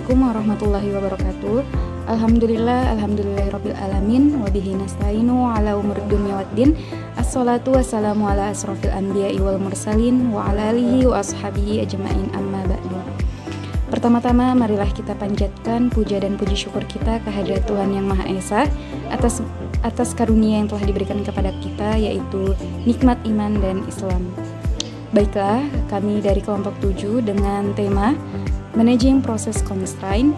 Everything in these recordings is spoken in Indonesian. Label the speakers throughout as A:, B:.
A: Assalamualaikum warahmatullahi wabarakatuh. Alhamdulillahirabbil alamin wa bihi nasta'inu ala umurid dunya waddin. Assalatu wassalamu ala asrofil anbiya'i wal mursalin wa ala alihi wa ashabihi ajma'in, amma ba'du. Pertama-tama marilah kita panjatkan puja dan puji syukur kita kehadirat Tuhan Yang Maha Esa atas karunia yang telah diberikan kepada kita, yaitu nikmat iman dan Islam. Baiklah, kami dari kelompok 7 dengan tema Managing Process Constraint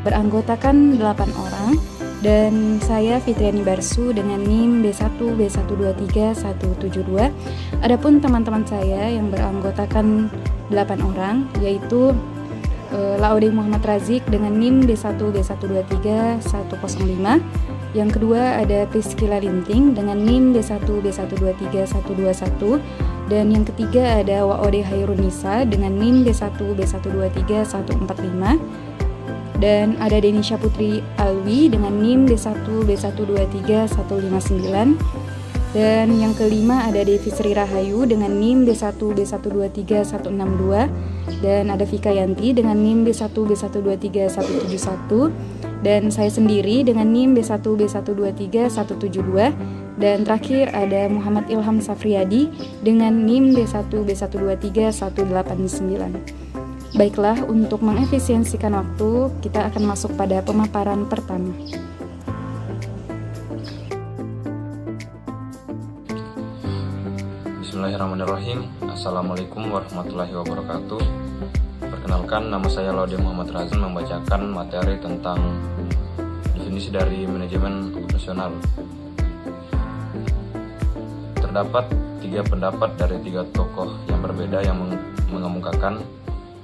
A: beranggotakan 8 orang, dan saya Fitriani Barsu dengan NIM B1 B123 172. Adapun teman-teman saya yang beranggotakan 8 orang yaitu Laode Muhammad Razik dengan NIM B1 B123 105. Yang kedua ada Priscilla Linting dengan NIM B1 B123 121. Dan yang ketiga ada Waode Hairunisa dengan NIM B1 B123 145. Dan ada Denisha Putri Alwi dengan NIM B1 B123 159. Dan yang kelima ada Devi Sri Rahayu dengan NIM B1 B123 162. Dan ada Vika Yanti dengan NIM B1 B123 171. Dan saya sendiri dengan NIM B1 B123 172. Dan terakhir ada Muhammad Ilham Safriyadi dengan NIM B1 B123 189. Baiklah, untuk mengefisiensikan waktu, kita akan masuk pada pemaparan pertama.
B: Bismillahirrahmanirrahim. Assalamualaikum warahmatullahi wabarakatuh. Perkenalkan, nama saya Laode Muhammad Razik membacakan materi tentang definisi dari manajemen operasional. Terdapat 3 pendapat dari 3 tokoh yang berbeda yang mengemukakan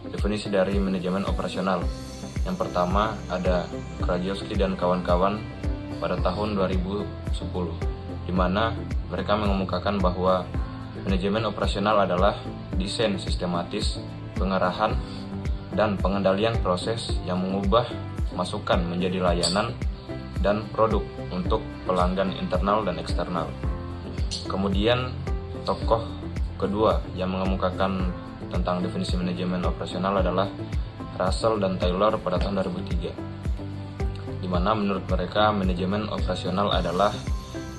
B: definisi dari manajemen operasional. Yang pertama ada Krajewski dan kawan-kawan pada tahun 2010, di mana mereka mengemukakan bahwa manajemen operasional adalah desain sistematis, pengarahan, dan pengendalian proses yang mengubah masukan menjadi layanan dan produk untuk pelanggan internal dan eksternal. Kemudian tokoh kedua yang mengemukakan tentang definisi manajemen operasional adalah Russell dan Taylor pada tahun 2003, di mana menurut mereka manajemen operasional adalah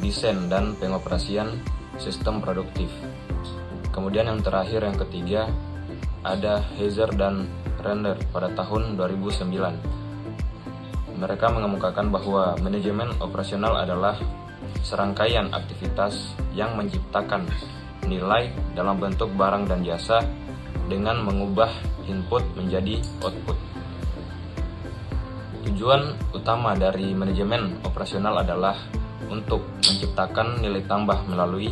B: desain dan pengoperasian sistem produktif. Kemudian yang terakhir, yang ketiga, ada Heiser dan Render pada tahun 2009. Mereka mengemukakan bahwa manajemen operasional adalah serangkaian aktivitas yang menciptakan nilai dalam bentuk barang dan jasa dengan mengubah input menjadi output. Tujuan utama dari manajemen operasional adalah untuk menciptakan nilai tambah melalui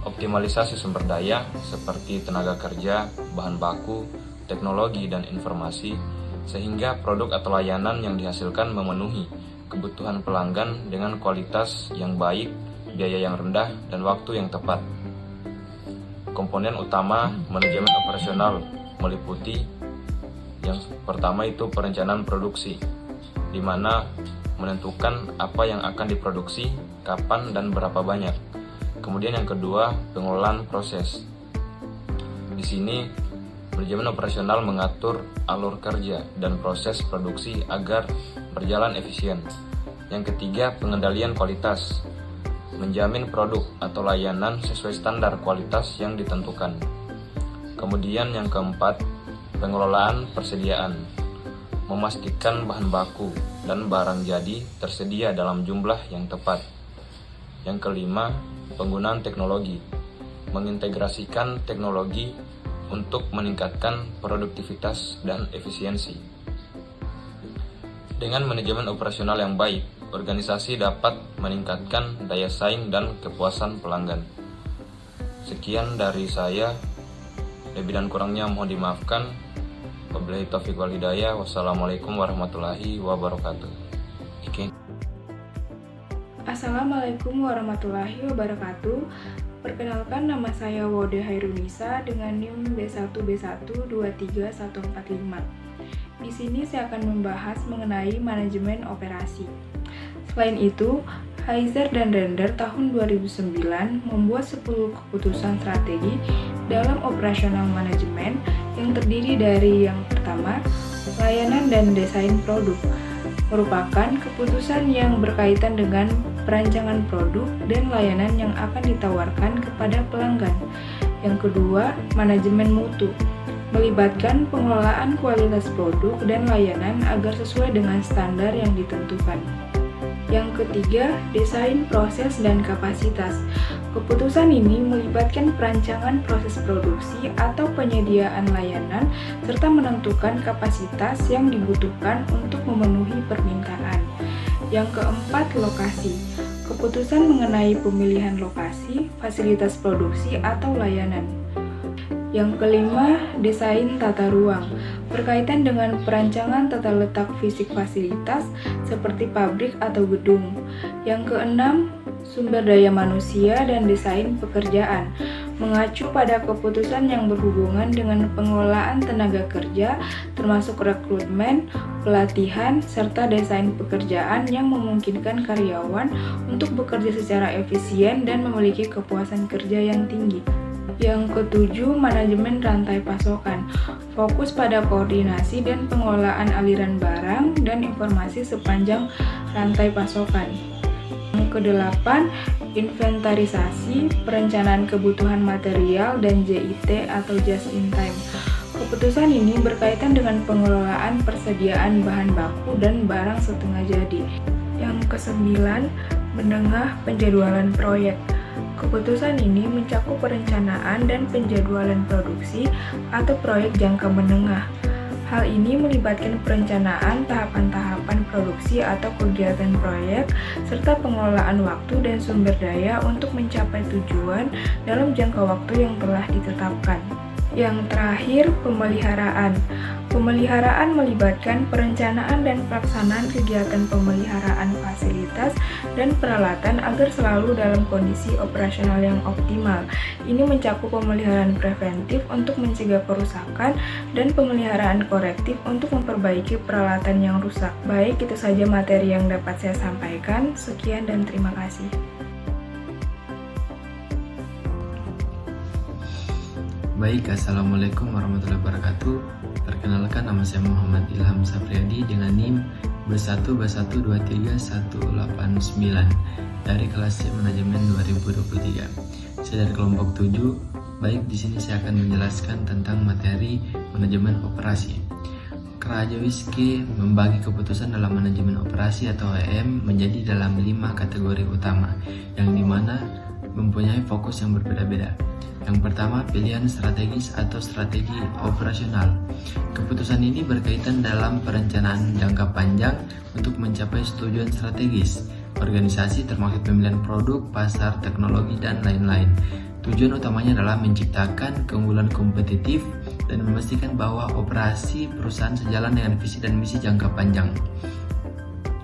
B: optimalisasi sumber daya seperti tenaga kerja, bahan baku, teknologi, dan informasi, sehingga produk atau layanan yang dihasilkan memenuhi kebutuhan pelanggan dengan kualitas yang baik, biaya yang rendah, dan waktu yang tepat. Komponen utama manajemen operasional meliputi yang pertama itu perencanaan produksi, di mana menentukan apa yang akan diproduksi, kapan, dan berapa banyak. Kemudian yang kedua, pengelolaan proses. Di sini manajemen operasional mengatur alur kerja dan proses produksi agar berjalan efisien. Yang ketiga, pengendalian kualitas, menjamin produk atau layanan sesuai standar kualitas yang ditentukan. Kemudian yang keempat, pengelolaan persediaan, memastikan bahan baku dan barang jadi tersedia dalam jumlah yang tepat. Yang kelima, penggunaan teknologi, mengintegrasikan teknologi untuk meningkatkan produktivitas dan efisiensi. Dengan manajemen operasional yang baik, organisasi dapat meningkatkan daya saing dan kepuasan pelanggan. Sekian dari saya, lebih dan kurangnya mohon dimaafkan. Wabillahi taufiq wal hidayah. Wassalamualaikum warahmatullahi wabarakatuh.
C: Assalamualaikum warahmatullahi wabarakatuh. Perkenalkan, nama saya Waode Hairunisa dengan NIM B1 B123 145. Di sini saya akan membahas mengenai manajemen operasi. Selain itu, Heiser dan Render tahun 2009 membuat 10 keputusan strategi dalam operasional manajemen yang terdiri dari yang pertama, layanan dan desain produk merupakan keputusan yang berkaitan dengan perancangan produk dan layanan yang akan ditawarkan kepada pelanggan. Yang kedua, manajemen mutu melibatkan pengelolaan kualitas produk dan layanan agar sesuai dengan standar yang ditentukan. Yang ketiga, desain proses dan kapasitas. Keputusan ini melibatkan perancangan proses produksi atau penyediaan layanan serta menentukan kapasitas yang dibutuhkan untuk memenuhi permintaan. Yang keempat, lokasi. Keputusan mengenai pemilihan lokasi, fasilitas produksi atau layanan. Yang kelima, desain tata ruang berkaitan dengan perancangan tata letak fisik fasilitas seperti pabrik atau gedung. Yang keenam, sumber daya manusia dan desain pekerjaan mengacu pada keputusan yang berhubungan dengan pengelolaan tenaga kerja termasuk rekrutmen, pelatihan, serta desain pekerjaan yang memungkinkan karyawan untuk bekerja secara efisien dan memiliki kepuasan kerja yang tinggi. Yang ketujuh, manajemen rantai pasokan, fokus pada koordinasi dan pengelolaan aliran barang dan informasi sepanjang rantai pasokan. Yang kedelapan, inventarisasi, perencanaan kebutuhan material dan JIT atau just in time. Keputusan ini berkaitan dengan pengelolaan persediaan bahan baku dan barang setengah jadi. Yang kesembilan, menengah penjadwalan proyek. Keputusan ini mencakup perencanaan dan penjadwalan produksi atau proyek jangka menengah. Hal ini melibatkan perencanaan tahapan-tahapan produksi atau kegiatan proyek, serta pengelolaan waktu dan sumber daya untuk mencapai tujuan dalam jangka waktu yang telah ditetapkan. Yang terakhir, pemeliharaan. Pemeliharaan melibatkan perencanaan dan pelaksanaan kegiatan pemeliharaan fasilitas dan peralatan agar selalu dalam kondisi operasional yang optimal. Ini mencakup pemeliharaan preventif untuk mencegah kerusakan dan pemeliharaan korektif untuk memperbaiki peralatan yang rusak. Baik, itu saja materi yang dapat saya sampaikan. Sekian dan terima kasih.
D: Baik, Assalamualaikum warahmatullahi wabarakatuh. Perkenalkan, nama saya Muhammad Ilham Safriadi dengan NIM B121231189 dari kelas C Manajemen 2023. Saya dari kelompok 7. Baik, di sini saya akan menjelaskan tentang materi manajemen operasi. Raja Wiske membagi keputusan dalam manajemen operasi atau AM menjadi dalam 5 kategori utama, yang dimana mempunyai fokus yang berbeda-beda. Yang pertama, pilihan strategis atau strategi operasional. Keputusan ini berkaitan dalam perencanaan jangka panjang untuk mencapai tujuan strategis organisasi termasuk pemilihan produk, pasar, teknologi, dan lain-lain. Tujuan utamanya adalah menciptakan keunggulan kompetitif dan memastikan bahwa operasi perusahaan sejalan dengan visi dan misi jangka panjang.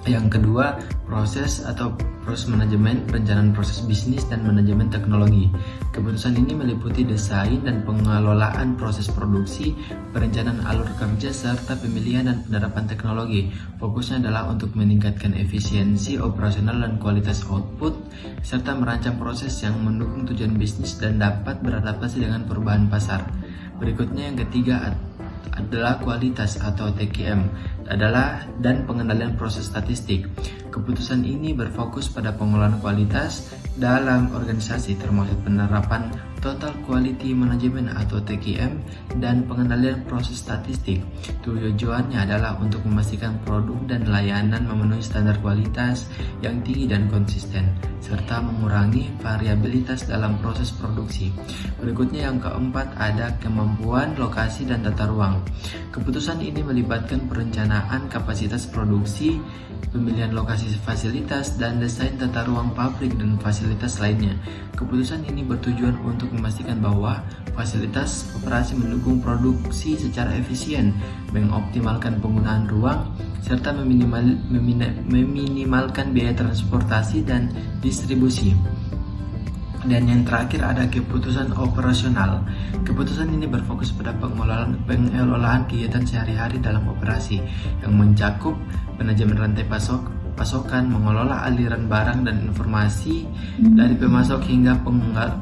D: Yang kedua, proses atau proses manajemen, perencanaan proses bisnis dan manajemen teknologi. Keputusan ini meliputi desain dan pengelolaan proses produksi, perencanaan alur kerja, serta pemilihan dan penerapan teknologi. Fokusnya adalah untuk meningkatkan efisiensi operasional dan kualitas output, serta merancang proses yang mendukung tujuan bisnis dan dapat beradaptasi dengan perubahan pasar. Berikutnya, yang ketiga adalah kualitas atau TQM dan pengendalian proses statistik. Keputusan ini berfokus pada pengelolaan kualitas dalam organisasi termasuk penerapan Total Quality Management atau TQM dan pengendalian proses statistik. Tujuannya adalah untuk memastikan produk dan layanan memenuhi standar kualitas yang tinggi dan konsisten, serta mengurangi variabilitas dalam proses produksi. Berikutnya, yang keempat, ada kemampuan lokasi dan tata ruang. Keputusan ini melibatkan perencanaan kapasitas produksi, pemilihan lokasi fasilitas, dan desain tata ruang pabrik dan fasilitas lainnya. Keputusan ini bertujuan untuk memastikan bahwa fasilitas operasi mendukung produksi secara efisien, mengoptimalkan penggunaan ruang, serta meminimalkan biaya transportasi dan distribusi. Dan yang terakhir ada keputusan operasional. Keputusan ini berfokus pada pengelolaan kegiatan sehari-hari dalam operasi yang mencakup manajemen rantai pasokan, mengelola aliran barang dan informasi dari pemasok hingga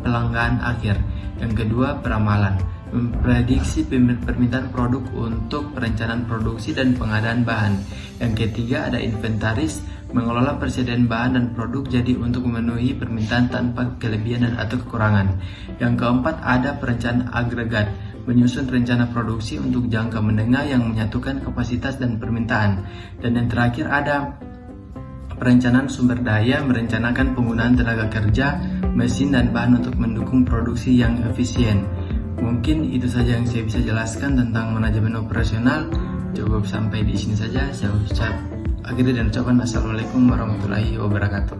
D: pelanggan akhir. Yang kedua, peramalan. memprediksi permintaan produk untuk perencanaan produksi dan pengadaan bahan. Yang ketiga ada inventaris, mengelola persediaan bahan dan produk jadi untuk memenuhi permintaan tanpa kelebihan dan atau kekurangan. Yang keempat ada perencanaan agregat, menyusun rencana produksi untuk jangka menengah yang menyatukan kapasitas dan permintaan. Dan yang terakhir ada perencanaan sumber daya, merencanakan penggunaan tenaga kerja, mesin dan bahan untuk mendukung produksi yang efisien. Mungkin itu saja yang saya bisa jelaskan tentang manajemen operasional. Cukup sampai di sini saja. Saya akhiri dan ucapan assalamualaikum warahmatullahi wabarakatuh.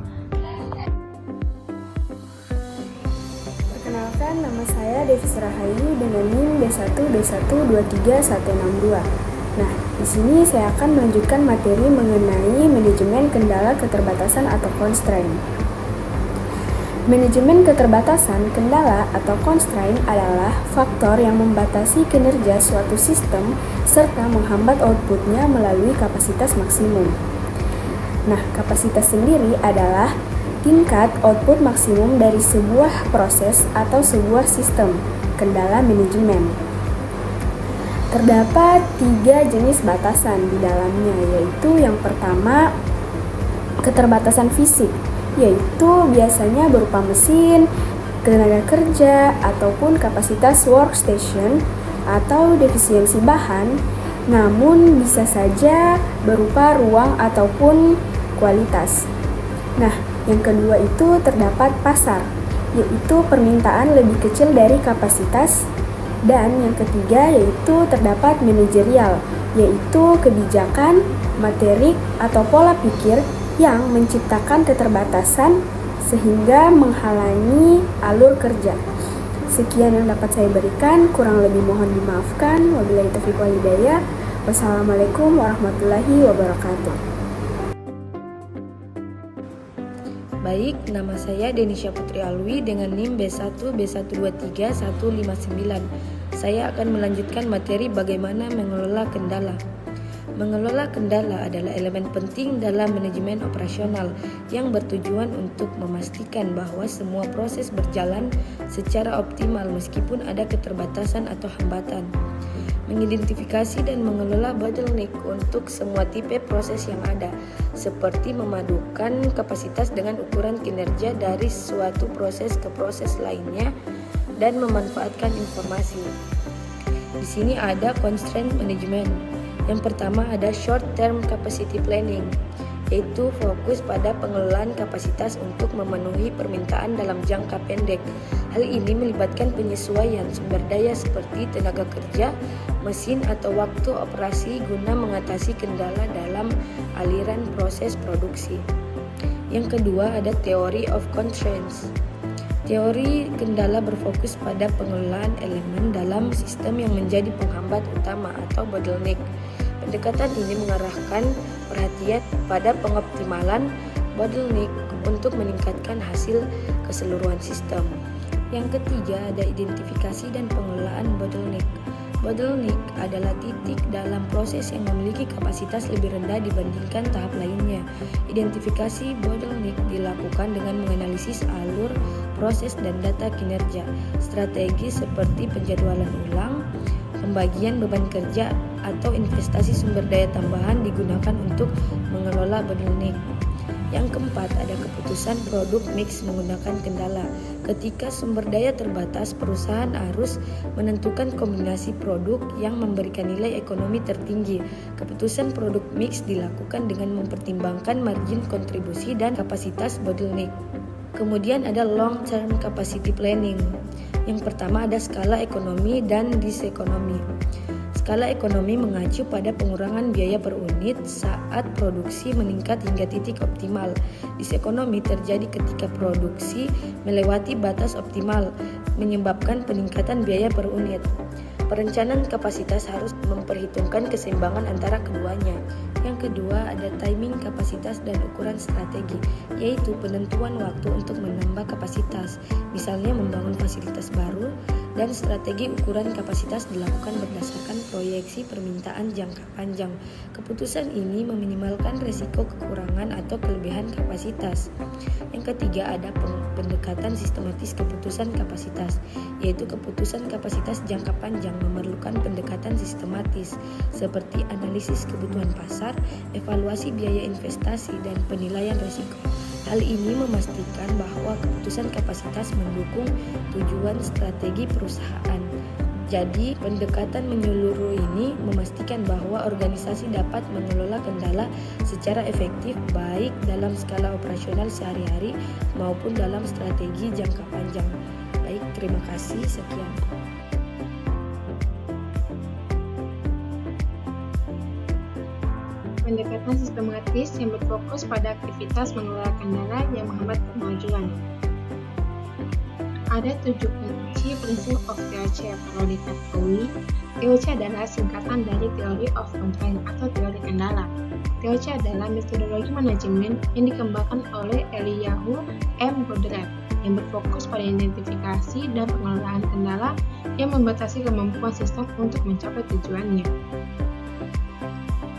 E: Perkenalkan, nama saya Devis Rahayu dengan NIM B1B1231162. Nah, di sini saya akan melanjutkan materi mengenai manajemen kendala keterbatasan atau constraint. Manajemen keterbatasan, kendala, atau constraint adalah faktor yang membatasi kinerja suatu sistem serta menghambat outputnya melalui kapasitas maksimum. Nah, kapasitas sendiri adalah tingkat output maksimum dari sebuah proses atau sebuah sistem. Kendala manajemen. Terdapat 3 jenis batasan di dalamnya, yaitu yang pertama, keterbatasan fisik, yaitu biasanya berupa mesin, tenaga kerja, ataupun kapasitas workstation atau defisiensi bahan, namun bisa saja berupa ruang ataupun kualitas. Nah, yang kedua itu terdapat pasar, yaitu permintaan lebih kecil dari kapasitas. Dan yang ketiga yaitu terdapat manajerial, yaitu kebijakan, materi, atau pola pikir yang menciptakan keterbatasan sehingga menghalangi alur kerja. Sekian yang dapat saya berikan, kurang lebih mohon dimaafkan. Wabillahi taufiq wal hidayah. Wassalamualaikum warahmatullahi wabarakatuh.
A: Baik, nama saya Denisha Putri Alwi dengan NIM B1B1231159. Saya akan melanjutkan materi bagaimana mengelola kendala. Mengelola kendala adalah elemen penting dalam manajemen operasional yang bertujuan untuk memastikan bahwa semua proses berjalan secara optimal meskipun ada keterbatasan atau hambatan. Mengidentifikasi dan mengelola bottleneck untuk semua tipe proses yang ada, seperti memadukan kapasitas dengan ukuran kinerja dari suatu proses ke proses lainnya dan memanfaatkan informasi. Di sini ada constraint management. Yang pertama ada short term capacity planning, yaitu fokus pada pengelolaan kapasitas untuk memenuhi permintaan dalam jangka pendek. Hal ini melibatkan penyesuaian sumber daya seperti tenaga kerja, mesin atau waktu operasi guna mengatasi kendala dalam aliran proses produksi. Yang kedua ada theory of constraints. Teori kendala berfokus pada pengelolaan elemen dalam sistem yang menjadi penghambat utama atau bottleneck. Pendekatan ini mengarahkan perhatian pada pengoptimalan bottleneck untuk meningkatkan hasil keseluruhan sistem. Yang ketiga ada identifikasi dan pengelolaan bottleneck. Bottleneck adalah titik dalam proses yang memiliki kapasitas lebih rendah dibandingkan tahap lainnya. Identifikasi bottleneck dilakukan dengan menganalisis alur, proses, dan data kinerja. Strategi seperti penjadwalan ulang, pembagian beban kerja, atau investasi sumber daya tambahan digunakan untuk mengelola bottleneck. Yang keempat, ada keputusan produk mix menggunakan kendala. Ketika sumber daya terbatas, perusahaan harus menentukan kombinasi produk yang memberikan nilai ekonomi tertinggi. Keputusan produk mix dilakukan dengan mempertimbangkan margin kontribusi dan kapasitas bottleneck. Kemudian ada long term capacity planning. Yang pertama ada skala ekonomi dan disekonomi. Skala ekonomi mengacu pada pengurangan biaya per unit saat produksi meningkat hingga titik optimal. Disekonomi terjadi ketika produksi melewati batas optimal, menyebabkan peningkatan biaya per unit. Perencanaan kapasitas harus memperhitungkan keseimbangan antara keduanya. Yang kedua ada timing kapasitas dan ukuran strategi, yaitu penentuan waktu untuk menambah kapasitas, misalnya membangun fasilitas baru,
F: dan strategi ukuran kapasitas dilakukan berdasarkan proyeksi permintaan jangka panjang. Keputusan ini meminimalkan risiko kekurangan atau kelebihan kapasitas. Yang ketiga ada pendekatan sistematis keputusan kapasitas, yaitu keputusan kapasitas jangka panjang memerlukan pendekatan sistematis seperti analisis kebutuhan pasar, evaluasi biaya investasi, dan penilaian risiko. Hal ini memastikan bahwa keputusan kapasitas mendukung tujuan strategi perusahaan. Jadi, pendekatan menyeluruh ini memastikan bahwa organisasi dapat mengelola kendala secara efektif baik dalam skala operasional sehari-hari maupun dalam strategi jangka panjang. Baik, terima kasih. Sekian.
G: Pendekatan sistematis yang berfokus pada aktivitas mengelola kendala yang menghambat kemajuan. Ada 7 kunci prinsip of TOC. Perlu diketahui, TOC adalah singkatan dari Theory of Constraint atau teori kendala. TOC adalah metodologi manajemen yang dikembangkan oleh Eliyahu M. Goldratt yang berfokus pada identifikasi dan pengelolaan kendala yang membatasi kemampuan sistem untuk mencapai tujuannya.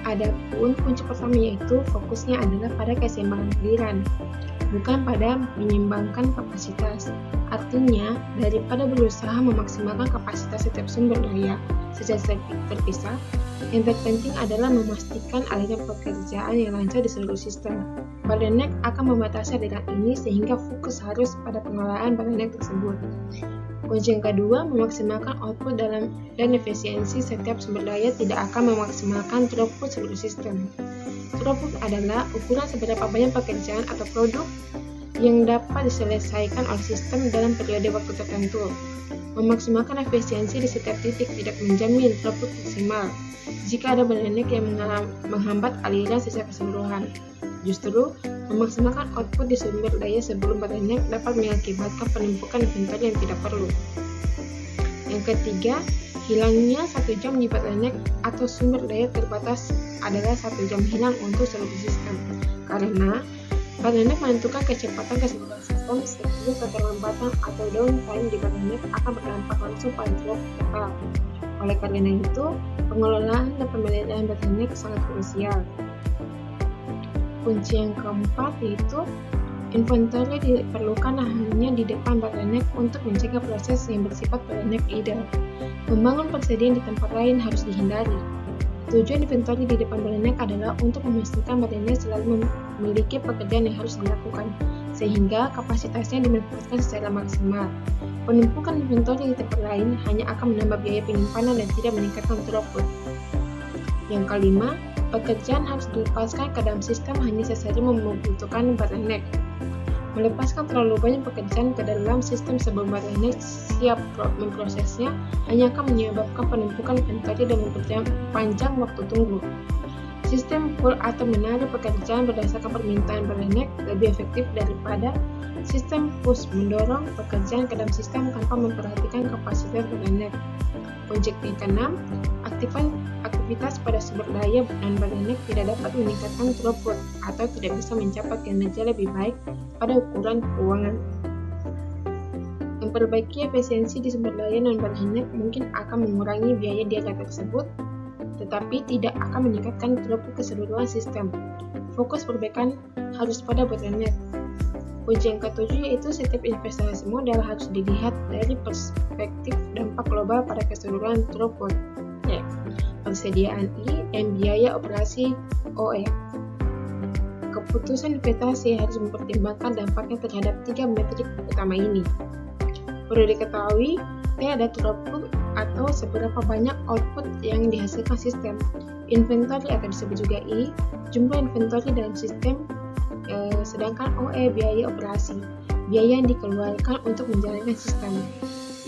G: Adapun kunci pertama yaitu fokusnya adalah pada keseimbangan aliran, bukan pada menyeimbangkan kapasitas. Artinya, daripada berusaha memaksimalkan kapasitas setiap sumber daya secara terpisah, yang terpenting adalah memastikan aliran pekerjaan yang lancar di seluruh sistem. Bottleneck akan membatasi aliran ini sehingga fokus harus pada pengelolaan bottleneck tersebut. Kunci yang kedua, memaksimalkan output dan efisiensi setiap sumber daya tidak akan memaksimalkan throughput seluruh sistem. Throughput adalah ukuran seberapa banyak pekerjaan atau produk yang dapat diselesaikan oleh sistem dalam periode waktu tertentu. Memaksimalkan efisiensi di setiap titik tidak menjamin throughput maksimal jika ada bottleneck yang menghambat aliran secara keseluruhan. Justru, memaksimalkan output di sumber daya sebelum bottleneck dapat mengakibatkan penumpukan inventory yang tidak perlu. Yang ketiga, hilangnya 1 jam di bottleneck atau sumber daya terbatas adalah 1 jam hilang untuk seluruh sistem. Karena bottleneck menentukan kecepatan keseluruhan sistem, sehingga keterlambatan atau downtime di bottleneck akan berdampak langsung pada throughput total. Oleh karena itu, pengelolaan dan pemeliharaan bottleneck sangat krusial. Kunci yang keempat yaitu inventory diperlukan hanya di depan bottleneck untuk mencegah proses yang bersifat bottleneck idle. Membangun persediaan di tempat lain harus dihindari. Tujuan inventory di depan bottleneck adalah untuk memastikan bottleneck selalu memiliki pekerjaan yang harus dilakukan, sehingga kapasitasnya dimanfaatkan secara maksimal. Penumpukan inventory di tempat lain hanya akan menambah biaya penyimpanan dan tidak meningkatkan throughput. Yang kelima, pekerjaan harus dilepaskan ke dalam sistem hanya sesaja membutuhkan bottleneck. Melepaskan terlalu banyak pekerjaan ke dalam sistem sebelum bottleneck siap memprosesnya hanya akan menyebabkan penumpukan inventory dan memperpanjang waktu tunggu. Sistem pull atau menarik pekerjaan berdasarkan permintaan bottleneck lebih efektif daripada sistem push mendorong pekerjaan ke dalam sistem tanpa memperhatikan kapasitas bottleneck. Kunci yang keenam, aktivitas pada sumber daya dan bottleneck tidak dapat meningkatkan throughput atau tidak bisa mencapai kinerja lebih baik pada ukuran keuangan. Memperbaiki efisiensi di sumber daya dan bottleneck mungkin akan mengurangi biaya di area tersebut, tetapi tidak akan meningkatkan throughput keseluruhan sistem. Fokus perbaikan harus pada bottleneck. Kunci yang ketujuh yaitu setiap investasi modal harus dilihat dari perspektif dampak global pada keseluruhan throughput, persediaan I, dan biaya operasi OE. Keputusan investasi harus mempertimbangkan dampaknya terhadap 3 metrik utama ini. Perlu diketahui, T ada throughput atau seberapa banyak output yang dihasilkan sistem. Inventory akan disebut juga I, jumlah inventory dalam sistem, sedangkan OE biaya operasi, biaya yang dikeluarkan untuk menjalankan sistem.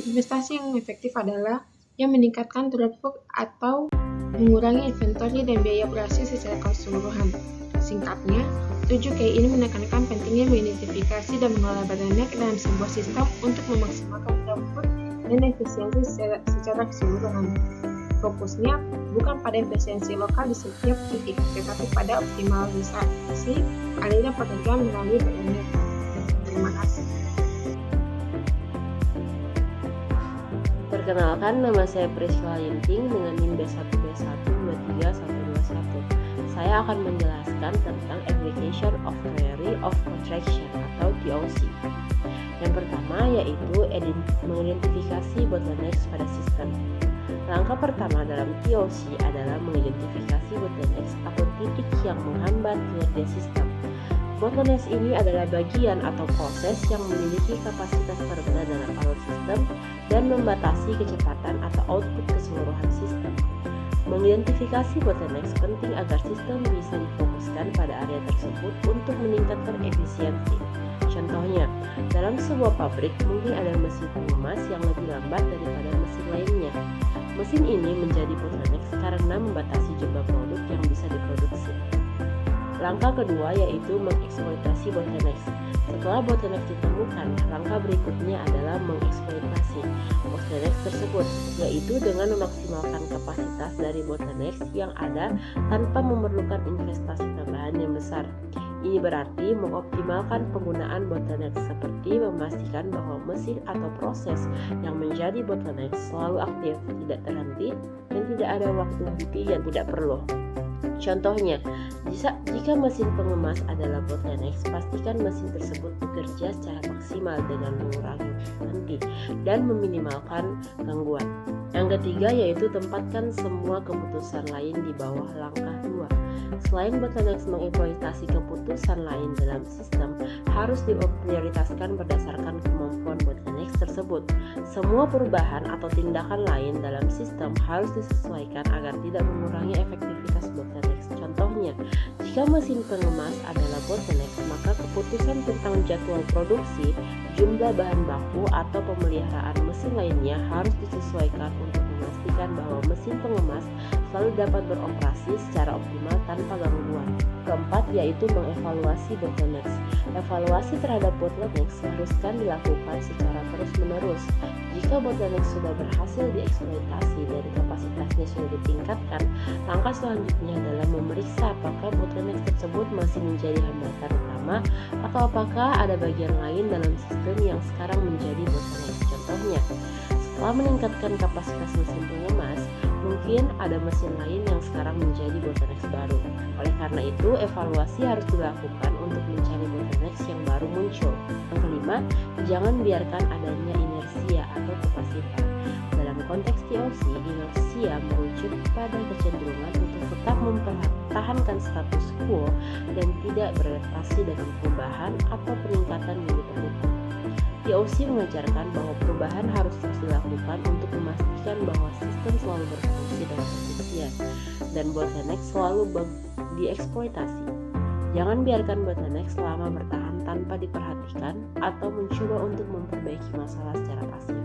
G: Investasi yang efektif adalah yang meningkatkan throughput atau mengurangi inventory dan biaya operasi secara keseluruhan. Singkatnya, 7K ini menekankan pentingnya mengidentifikasi dan mengelola bottleneck dalam sebuah sistem untuk memaksimalkan throughput dan efisiensi secara keseluruhan. Fokusnya bukan pada efisiensi lokal di setiap titik, tetapi pada optimalisasi aliran pekerjaan melalui bottleneck. Terima kasih.
H: Perkenalkan, nama saya Priscilla Yinting dengan NIM B1B1231121. Saya akan menjelaskan tentang Application of Theory of Contraction atau TOC. Yang pertama yaitu mengidentifikasi bottlenecks pada sistem. Langkah pertama dalam TOC adalah mengidentifikasi bottlenecks atau titik yang menghambat kinerja sistem. Bottlenecks ini adalah bagian atau proses yang memiliki kapasitas terendah dalam alur sistem dan membatasi kecepatan atau output keseluruhan sistem. Mengidentifikasi bottlenecks penting agar sistem bisa difokuskan pada area tersebut untuk meningkatkan efisiensi. Contohnya, dalam sebuah pabrik mungkin ada mesin pengemas yang lebih lambat daripada mesin lainnya. Mesin ini menjadi bottlenecks karena membatasi jumlah produk yang bisa diproduksi. Langkah kedua yaitu mengeksploitasi bottlenecks. Setelah bottlenecks ditemukan, langkah berikutnya adalah mengeksploitasi bottlenecks tersebut, yaitu dengan memaksimalkan kapasitas dari bottlenecks yang ada tanpa memerlukan investasi tambahan yang besar. Ini berarti mengoptimalkan penggunaan bottlenecks seperti memastikan bahwa mesin atau proses yang menjadi bottlenecks selalu aktif, tidak terhenti, dan tidak ada waktu henti yang tidak perlu. Contohnya, jika mesin pengemas adalah bottlenecks, pastikan mesin tersebut bekerja secara maksimal dengan mengurangi henti dan meminimalkan gangguan. Yang ketiga yaitu tempatkan semua keputusan lain di bawah langkah 2. Selain bottlenecks mengeksploitasi keputusan lain dalam sistem, harus diprioritaskan berdasarkan kemampuan bottlenecks tersebut. Semua perubahan atau tindakan lain dalam sistem harus disesuaikan agar tidak mengurangi efektivitas bottlenecks. Contohnya, jika mesin pengemas adalah bottlenecks, maka keputusan tentang jadwal produksi, jumlah bahan baku, atau pemeliharaan mesin lainnya harus disesuaikan untuk memastikan bahwa mesin pengemas selalu dapat beroperasi secara optimal tanpa gangguan. Keempat yaitu mengevaluasi bottlenecks. Evaluasi terhadap bottlenecks seharusnya dilakukan secara terus-menerus. Jika bottlenecks sudah berhasil dieksploitasi dan kapasitasnya sudah ditingkatkan, langkah selanjutnya adalah memeriksa apakah bottlenecks tersebut masih menjadi hambatan utama atau apakah ada bagian lain dalam sistem yang sekarang menjadi bottlenecks. Contohnya, setelah meningkatkan kapasitas mesin pengemas, mungkin ada mesin lain yang sekarang menjadi bottlenecks baru. Oleh karena itu, evaluasi harus dilakukan untuk mencari bottlenecks yang baru muncul. Yang kelima, jangan biarkan adanya inersia atau kapasitas. Dalam konteks TOC, inersia merujuk pada kecenderungan untuk tetap mempertahankan status quo dan tidak beradaptasi dengan perubahan atau peningkatan yang diperlukan. TOC mengajarkan bahwa perubahan harus terus dilakukan untuk memastikan bahwa sistem selalu berfungsi dengan efisien dan bottleneck selalu dieksploitasi. Jangan biarkan bottleneck selama bertahan tanpa diperhatikan atau mencoba untuk memperbaiki masalah secara pasif.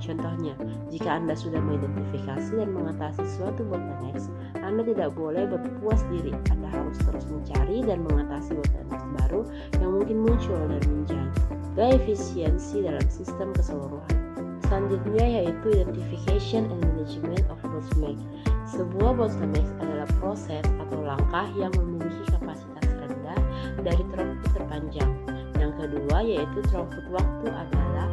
H: Contohnya, jika Anda sudah mengidentifikasi dan mengatasi suatu bottleneck, Anda tidak boleh berpuas diri. Anda harus terus mencari dan mengatasi bottleneck baru yang mungkin muncul dan menjaga efisiensi dalam sistem keseluruhan. Selanjutnya yaitu identification and management of bottleneck. Sebuah bottleneck adalah proses atau langkah yang memiliki kapasitas rendah dari throughput terpanjang. Yang kedua yaitu throughput waktu adalah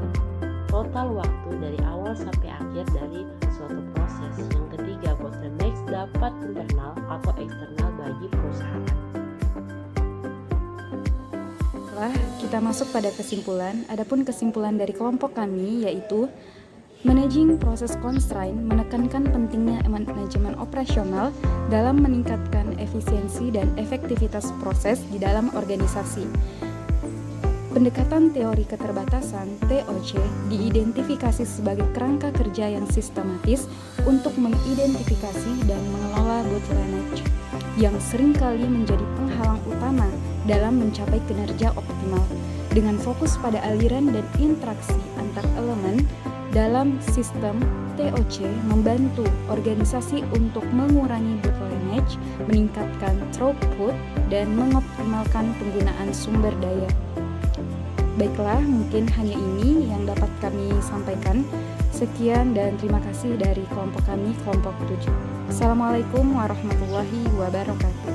H: total waktu dari awal sampai akhir dari suatu proses. Yang ketiga, bottleneck dapat internal atau eksternal bagi perusahaan.
A: Setelah kita masuk pada kesimpulan, adapun kesimpulan dari kelompok kami yaitu managing proses constraint menekankan pentingnya manajemen operasional dalam meningkatkan efisiensi dan efektivitas proses di dalam organisasi. Pendekatan teori keterbatasan (TOC) diidentifikasi sebagai kerangka kerja yang sistematis untuk mengidentifikasi dan mengelola bottleneck yang seringkali menjadi penghalang utama dalam mencapai kinerja optimal. Dengan fokus pada aliran dan interaksi antar elemen dalam sistem, TOC membantu organisasi untuk mengurangi bottleneck, meningkatkan throughput, dan mengoptimalkan penggunaan sumber daya. Baiklah, mungkin hanya ini yang dapat kami sampaikan. Sekian dan terima kasih dari kelompok kami, kelompok 7. Assalamualaikum warahmatullahi wabarakatuh.